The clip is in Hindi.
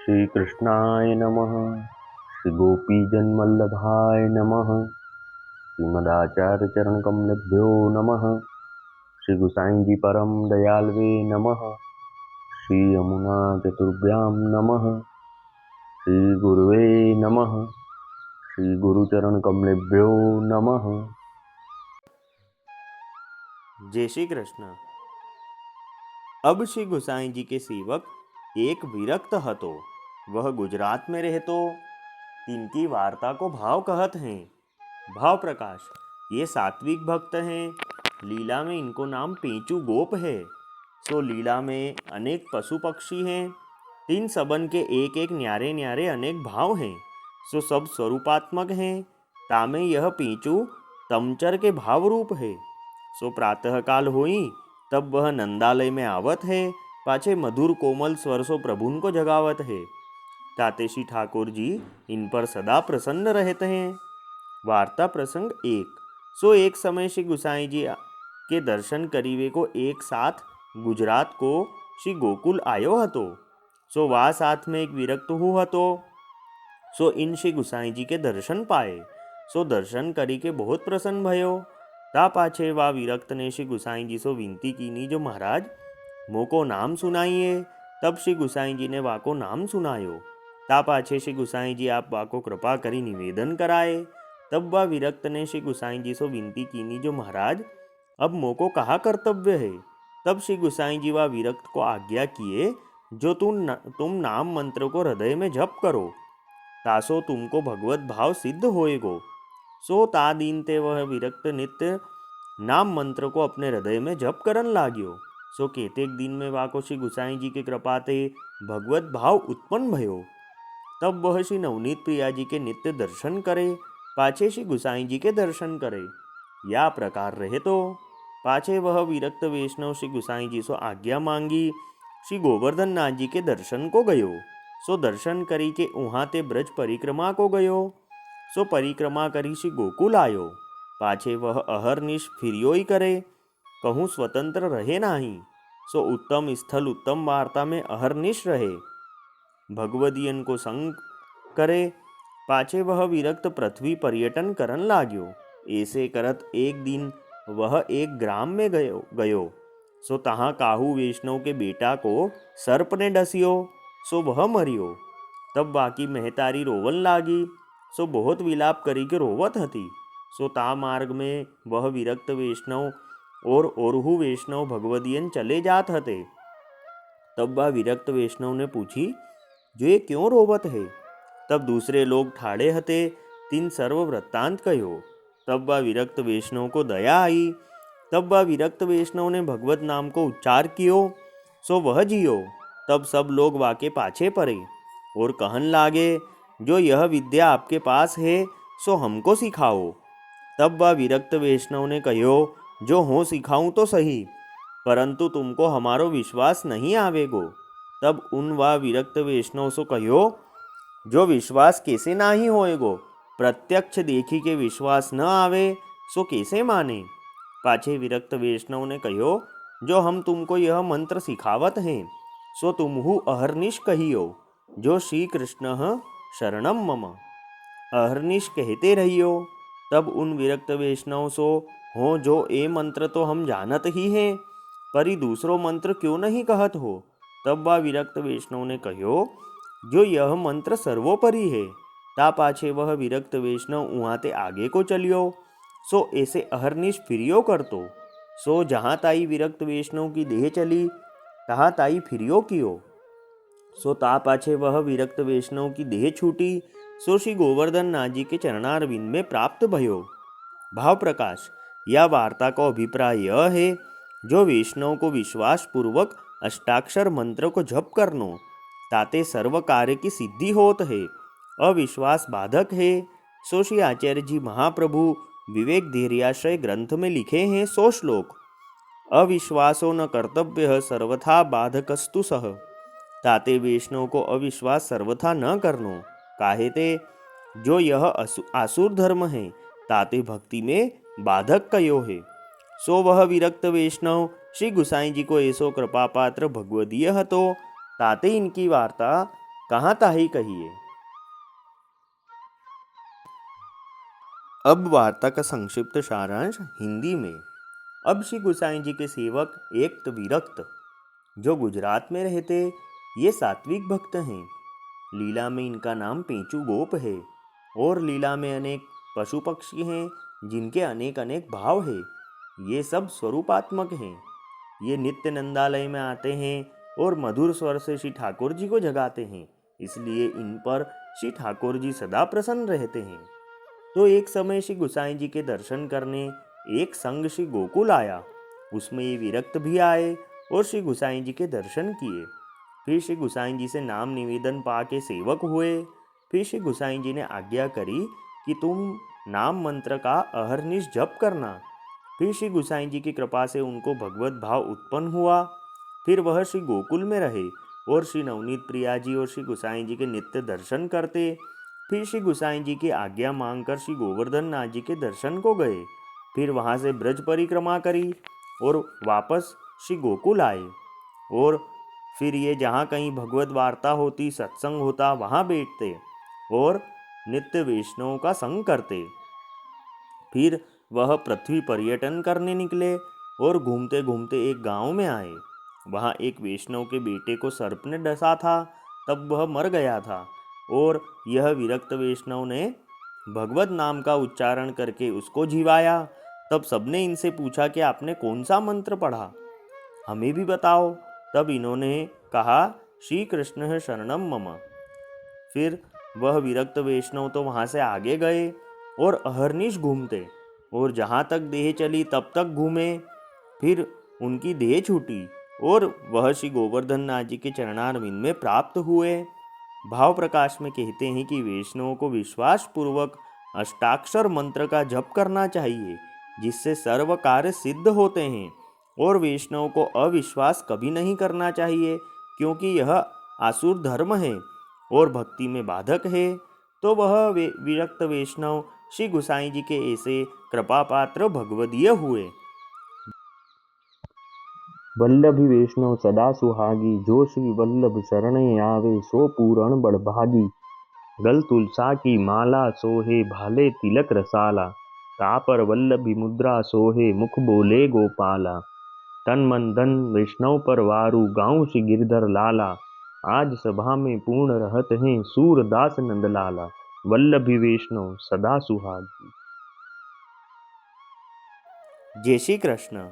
श्री कृष्णाय नमः। श्री गोपीजनवल्लभाय नमः। श्रीमदाचार्य चरण कमलेभ्यो नमः। श्री गुसाई जी परम दयालवे नमः। श्री यमुना चतुर्भ्यां नमः। श्री गुरुवे नमः। श्री गुरुचरण कमलेभ्यो नमः। जय श्री कृष्ण। अब श्री गुसाई जी के सेवक एक विरक्त हतो, वह गुजरात में रहतो। तिनकी वार्ता को भाव कहत हैं। भाव प्रकाश, ये सात्विक भक्त हैं। लीला में इनको नाम पेंचू गोप है। सो लीला में अनेक पशु पक्षी हैं। तीन सबन के एक एक न्यारे न्यारे अनेक भाव हैं। सो सब स्वरूपात्मक हैं। तामे यह पेंचू तमचर के भाव रूप है। सो प्रातःकाल होई तब वह नंदालय में आवत है। पाछे मधुर कोमल स्वर सो प्रभुन को जगावत है। ताते श्री ठाकुर जी इन पर सदा प्रसन्न रहते हैं। वार्ता प्रसंग एक। सो एक समय श्री गुसाई जी के दर्शन करीवे को एक साथ गुजरात को श्री गोकुल आयो हतो। सो वा साथ में एक विरक्त हु हतो। सो इन श्री गुसाई जी के दर्शन पाए। सो दर्शन करी के बहुत प्रसन्न भयो। ता पाछे वा विरक्त ने श्री गुसाई जी सो विनती कीनी, जो महाराज मोको नाम सुनाइए। तब श्री गुसाई जी ने वाको नाम सुनायो। ता पाछे श्री गुसाई जी आप वाको कृपा करी निवेदन कराए। तब वह विरक्त ने श्री गुसाई जी सो विनती कीनी, जो महाराज अब मोको कहा कर्तव्य है। तब श्री गुसाई जी वा विरक्त को आज्ञा किए, जो तुम नाम मंत्र को हृदय में जप करो, तासो तुमको भगवत भाव सिद्ध होएगो। सो ता दिन ते वह विरक्त नित्य नाम मंत्र को अपने हृदय में जप करन लाग्यो। सो केतेक दिन में वाको श्री गुसाई जी के कृपा ते भगवत भाव उत्पन्न भयो। तब वह श्री नवनीत प्रिया जी के नित्य दर्शन करे। पाछे श्री गुसाई जी के दर्शन करे। या प्रकार रहे तो पाछे वह विरक्त वैष्णव श्री गुसाई जी सो आज्ञा मांगी श्री गोवर्धन नाथ जी के दर्शन को गयो। सो दर्शन करी के उहाँ ते ब्रज परिक्रमा को गयो। सो परिक्रमा करी श्री गोकुल आयो। पाछे वह अहरनिश फिरियो ही करे, कहूँ स्वतंत्र रहे नाही। सो उत्तम स्थल उत्तम वार्ता में अहरनिश रहे, भगवदियन को संग करे। पाछे वह विरक्त पृथ्वी पर्यटन करन लाग्यो। ऐसे करत एक दिन वह एक ग्राम में गयो। सो तहाँ काहू वैष्णव के बेटा को सर्प ने डसियो। सो वह मरियो। तब बाकी महतारी रोवन लागी। सो बहुत विलाप करी के रोवत हती। सो ता मार्ग में वह विरक्त वैष्णव और ओरहु वैष्णव भगवदियन चले जात हते। तब वह विरक्त वैष्णव ने पूछी, जो ये क्यों रोवत है। तब दूसरे लोग ठाड़े हते, तीन सर्व वृत्तांत कहो। तब वह विरक्त वैष्णव को दया आई। तब वह विरक्त वैष्णव ने भगवत नाम को उच्चार कियो। सो वह जियो। तब सब लोग वाके पाछे पड़े और कहन लागे, जो यह विद्या आपके पास है सो हमको सिखाओ। तब वह विरक्त वैष्णव ने कहो, जो हो सिखाऊं तो सही, परंतु तुमको हमारो विश्वास नहीं आवेगो। तब उन वह विरक्त वैष्णव सो कहो, जो विश्वास कैसे नाही होएगो। प्रत्यक्ष देखी के विश्वास न आवे सो कैसे माने। पाछे विरक्त वैष्णव ने कहो, जो हम तुमको यह मंत्र सिखावत हैं, सो तुमहु अहर्निश कहियो, जो श्री कृष्ण शरणम मम। अहर्निश कहते रहियो। तब उन विरक्त वैष्णव सो हो, जो ए मंत्र तो हम जानत ही हैं, पर ही दूसरो मंत्र क्यों नहीं कहत हो। तब वह विरक्त वैष्णव ने कहो, जो यह मंत्र सर्वोपरि है। ता पाछे वह विरक्त वैष्णव उहाँ ते आगे को चलियो। सो ऐसे अहर्निश फिरियो करतो। सो जहाँ ताई विरक्त वैष्णव की देह चली, तहाँ ताई फिरियो कियो। सो ता पाछे वह विरक्त वैष्णव की देह छूटी। सो श्री गोवर्धन नाथ जी के चरणारविंद में प्राप्त भयो। भाव प्रकाश, यह वार्ता का अभिप्राय यह है, जो वैष्णव को विश्वास पूर्वक अष्टाक्षर मंत्र को जप करनो, ताते सर्व कार्य की सिद्धि होत है। अविश्वास बाधक है। सो श्री आचार्य जी महाप्रभु विवेक धैर्याश्रय ग्रंथ में लिखे हैं 100 श्लोक। अविश्वासो न कर्तव्य सर्वथा बाधकस्तु सह। ताते वैष्णव को अविश्वास सर्वथा न करनो, काहे ते जो यह आसुर धर्म है, ताते भक्ति में बाधक कयो है। सो वह विरक्त वैष्णव श्री गुसाई जी को ऐसो कृपा पात्र भगवदीय हतो, ताते इनकी वार्ता कहाँ ताही कहिए। अब वार्ता का संक्षिप्त सारांश हिंदी में। अब श्री गोसाई जी के सेवक एक विरक्त जो गुजरात में रहते, ये सात्विक भक्त हैं। लीला में इनका नाम पेंचू गोप है और लीला में अनेक पशु पक्षी हैं जिनके अनेक अनेक भाव है। ये सब स्वरूपात्मक हैं। ये नित्य नंदालय में आते हैं और मधुर स्वर से श्री ठाकुर जी को जगाते हैं, इसलिए इन पर श्री ठाकुर जी सदा प्रसन्न रहते हैं। तो एक समय श्री गोसाई जी के दर्शन करने एक संग श्री गोकुल आया। उसमें ये विरक्त भी आए और श्री गोसाई जी के दर्शन किए। फिर श्री गोसाई जी से नाम निवेदन पा के सेवक हुए। फिर श्री गोसाई जी ने आज्ञा करी कि तुम नाम मंत्र का अहरनिश जप करना। फिर श्री गोसाई जी की कृपा से उनको भगवत भाव उत्पन्न हुआ। फिर वह श्री गोकुल में रहे और श्री नवनीत प्रिया जी और श्री गोसाई जी के नित्य दर्शन करते। फिर श्री गोसाई जी की आज्ञा मांगकर श्री गोवर्धन नाथ जी के दर्शन को गए। फिर वहाँ से ब्रज परिक्रमा करी और वापस श्री गोकुल आए। और फिर ये जहाँ कहीं भगवत वार्ता होती, सत्संग होता, वहाँ बैठते और नित्य वैष्णवों का संग करते। फिर वह पृथ्वी पर्यटन करने निकले और घूमते घूमते एक गांव में आए। वहाँ एक वैष्णव के बेटे को सर्प ने डसा था, तब वह मर गया था और यह विरक्त वैष्णव ने भगवत नाम का उच्चारण करके उसको जीवाया। तब सबने इनसे पूछा कि आपने कौन सा मंत्र पढ़ा, हमें भी बताओ। तब इन्होंने कहा, श्री कृष्ण है शरणम मम। फिर वह विरक्त वैष्णव तो वहाँ से आगे गए और अहरनिश घूमते और जहाँ तक देह चली तब तक घूमे। फिर उनकी देह छूटी और वह श्री गोवर्धन नाथ जी के चरणारविंद में प्राप्त हुए। भाव प्रकाश में कहते हैं कि वैष्णवों को विश्वास पूर्वक अष्टाक्षर मंत्र का जप करना चाहिए, जिससे सर्व कार्य सिद्ध होते हैं। और वैष्णव को अविश्वास कभी नहीं करना चाहिए, क्योंकि यह आसुर धर्म है और भक्ति में बाधक है। तो वह विरक्त वैष्णव श्री गोसाई जी के ऐसे कृपा पात्र भगवदीय हुए। वल्लभी वैष्णव सदा सुहागी, जो श्री वल्लभ शरणे आवे सो पूरण बड़भागी। गल तुलसा की माला सोहे, भाले तिलक रसाला। तापर वल्लभी मुद्रा सोहे, मुख बोले गोपाला। तन मन धन वैष्णव पर वारू, गाँव श्री गिरधर लाला। आज सभा में पूर्ण रहत हैं, सूरदास नंदलाला। वल्लभी वैष्णव सदा सुहागी। जय श्री कृष्ण।